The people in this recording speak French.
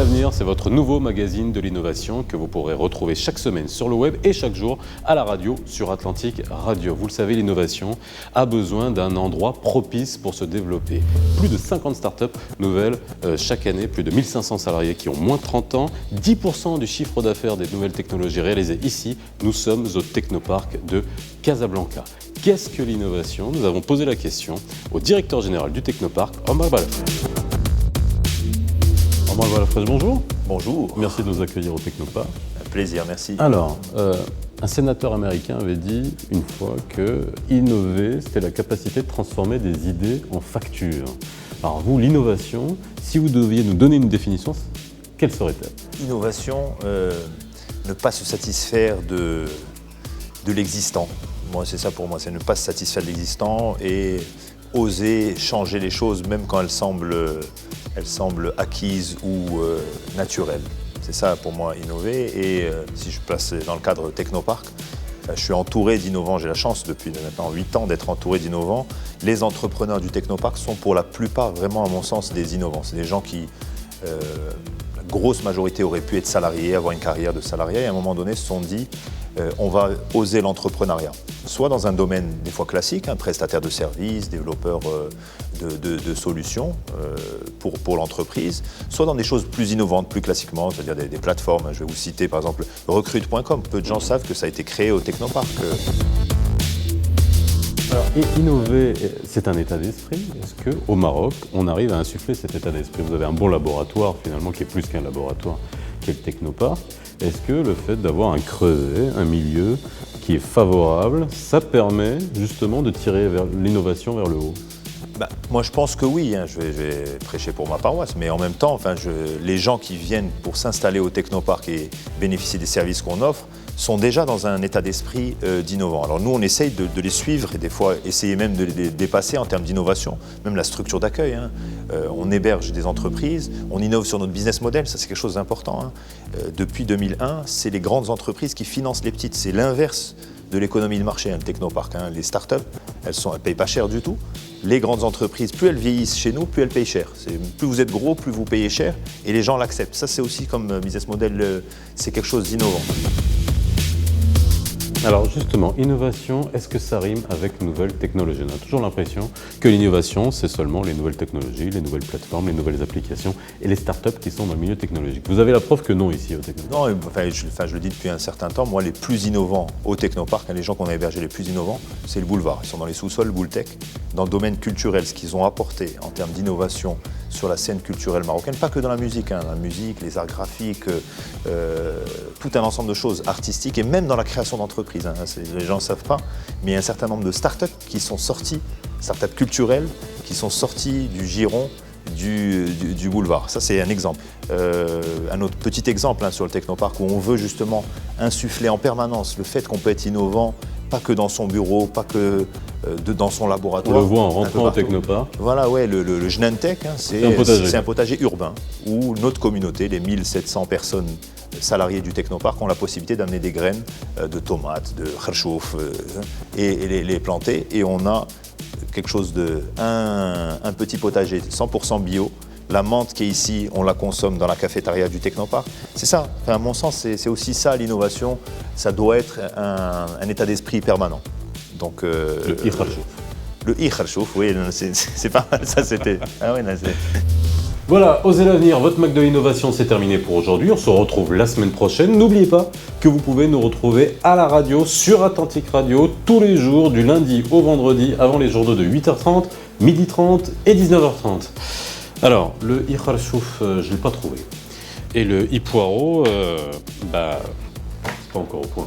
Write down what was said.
l'avenir, c'est votre nouveau magazine de l'innovation que vous pourrez retrouver chaque semaine sur le web et chaque jour à la radio sur Atlantic Radio. Vous le savez, l'innovation a besoin d'un endroit propice pour se développer. Plus de 50 startups nouvelles chaque année, plus de 1500 salariés qui ont moins de 30 ans, 10% du chiffre d'affaires des nouvelles technologies réalisées ici. Nous sommes au Technopark de Casablanca. Qu'est-ce que l'innovation? Nous avons posé la question au directeur général du Technopark, Omar Balafrej. Omar Balafrej, bonjour. Bonjour. Merci de nous accueillir au Technopark. Un plaisir, merci. Alors, un sénateur américain avait dit une fois que innover, c'était la capacité de transformer des idées en factures. Alors vous, l'innovation, si vous deviez nous donner une définition, quelle serait-elle? Innovation, ne pas se satisfaire de l'existant. Moi, c'est ça pour moi, c'est ne pas se satisfaire de l'existant et oser changer les choses même quand elles semblent acquises ou naturelles. C'est ça pour moi, innover. Et si je place dans le cadre Technopark, je suis entouré d'innovants. J'ai la chance depuis maintenant 8 ans d'être entouré d'innovants. Les entrepreneurs du Technopark sont pour la plupart vraiment, à mon sens, des innovants. C'est des gens qui, la grosse majorité, auraient pu être salariés, avoir une carrière de salarié et à un moment donné se sont dit on va oser l'entrepreneuriat. Soit dans un domaine des fois classique, un prestataire de services, développeur de solutions pour l'entreprise, soit dans des choses plus innovantes, plus classiquement, c'est-à-dire des plateformes. Je vais vous citer par exemple recrute.com. Peu de gens savent que ça a été créé au Technopark. Alors, innover, c'est un état d'esprit. Est-ce qu'au Maroc, on arrive à insuffler cet état d'esprit? Vous avez un bon laboratoire finalement qui est plus qu'un laboratoire, qui est le Technopark. Est-ce que le fait d'avoir un creuset, un milieu qui est favorable, ça permet justement de tirer vers l'innovation vers le haut? Moi je pense que oui, je vais prêcher pour ma paroisse, mais en même temps, les gens qui viennent pour s'installer au Technopark et bénéficier des services qu'on offre sont déjà dans un état d'esprit d'innovant. Alors nous on essaye de les suivre et des fois essayer même de les dépasser en termes d'innovation, même la structure d'accueil. On héberge des entreprises, on innove sur notre business model, ça c'est quelque chose d'important. Depuis 2001, c'est les grandes entreprises qui financent les petites, c'est l'inverse de l'économie de marché, le Technopark. Les startups, elles ne payent pas cher du tout. Les grandes entreprises, plus elles vieillissent chez nous, plus elles payent cher. Plus vous êtes gros, plus vous payez cher et les gens l'acceptent. Ça, c'est aussi comme business model, c'est quelque chose d'innovant. Alors justement, innovation, est-ce que ça rime avec nouvelles technologies? On a toujours l'impression que l'innovation, c'est seulement les nouvelles technologies, les nouvelles plateformes, les nouvelles applications et les startups qui sont dans le milieu technologique. Vous avez la preuve que non ici au Technopark. Non, je le dis depuis un certain temps, moi les plus innovants au Technopark, les gens qu'on a hébergés les plus innovants, c'est le boulevard. Ils sont dans les sous-sols Boultec, dans le domaine culturel, ce qu'ils ont apporté en termes d'innovation sur la scène culturelle marocaine, pas que dans la musique, les arts graphiques, tout un ensemble de choses artistiques et même dans la création d'entreprises. Les gens ne savent pas, mais il y a un certain nombre de startups qui sont sorties, startups culturelles, qui sont sorties du giron du boulevard. Ça, c'est un exemple. Un autre petit exemple sur le Technopark où on veut justement insuffler en permanence le fait qu'on peut être innovant, pas que dans son bureau, pas que dans son laboratoire. On le voit en rentrant au Technopark. Voilà, le Genentech, c'est un potager urbain où notre communauté, les 1700 personnes salariés du Technopark, ont la possibilité d'amener des graines de tomates, de kharchouf et les planter. Et on a quelque chose un petit potager 100% bio. La menthe qui est ici, on la consomme dans la cafétéria du Technopark. C'est ça, à mon sens, c'est aussi ça l'innovation. Ça doit être un état d'esprit permanent. Donc, le i-kharchouf. Le i-kharchouf, oui, c'est pas mal, ça c'était... Ah ouais, Voilà, Osez l'avenir, votre Mac de l'innovation, c'est terminé pour aujourd'hui. On se retrouve la semaine prochaine. N'oubliez pas que vous pouvez nous retrouver à la radio, sur Atlantic Radio, tous les jours, du lundi au vendredi, avant les journaux de 8h30, 12h30 et 19h30. Alors, le i-kharchouf, je ne l'ai pas trouvé. Et le i-poireau, c'est pas encore au point.